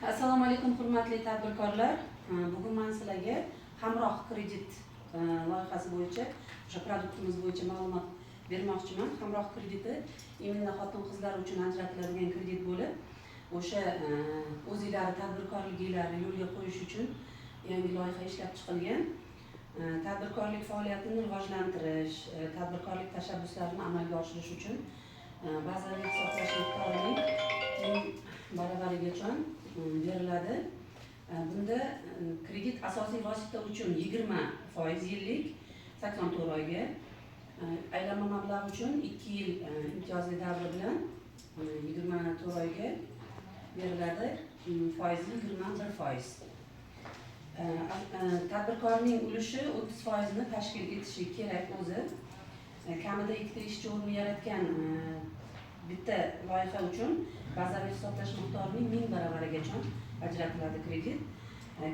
Assalomu alaykum hurmatli tadbirkorlar. Bugun men sizlarga Hamroh kredit loyihasi bo'yicha o'sha produktimiz bo'yicha ma'lumot bermoqchiman. Hamroh krediti imенно xotin-qizlar uchun ajratiladigan kredit bo'lib, o'sha o'zingizlar tadbirkorliklarini yo'lga qo'yish uchun yangi loyiha ishlab chiqilgan. Tadbirkorlik faoliyatini rivojlantirish, tadbirkorlik tashabbuslarini amalga oshirish uchun bazaviy hisoblash miqdorining baravarigacha beriladi. Bunda kredit asosiy vosita uchun 20% yillik 84 oyga, aylanma mablag' uchun 2 yil imtiyozli davri bilan 24 oyga beriladi. Foizi 21%. Tadbirkorning ulushi 30% ni tashkil etishi kerak o'zi. Kamida 2 ta ishchi o'rni yaratgan bitta loyiha uchun bazaviy hisoblash miqdorining 1000 baravarigacha ajratiladi kredit.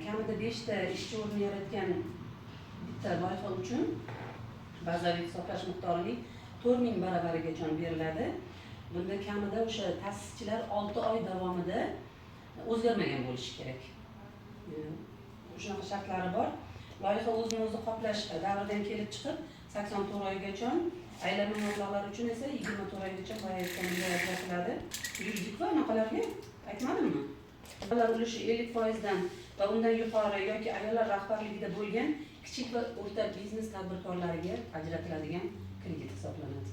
Kamida 5 ta ishchi o'rni yaratgan bitta loyiha uchun bazaviy hisoblash miqdorining 4000 baravarigacha beriladi. Bunda kamida o'sha ta'sischilar 6 oy davomida o'zgarmagan bo'lishi kerak. Shunaqa shartlari bor. Loyiha o'zini o'zi qoplash davridan kelib chiqib 84 oygacha, aylanma mablag'lar uchun esa 24 oygacha boya aytganimdek ajratiladi. Yuridik va anaqalarga aytmadimmi? Ayollar ulushi 50% dan va undan yuqori yoki ayollar rahbarligida bo'lgan kichik va o'rta biznes tadbirkorlariga ajratiladigan kredit hisoblanadi.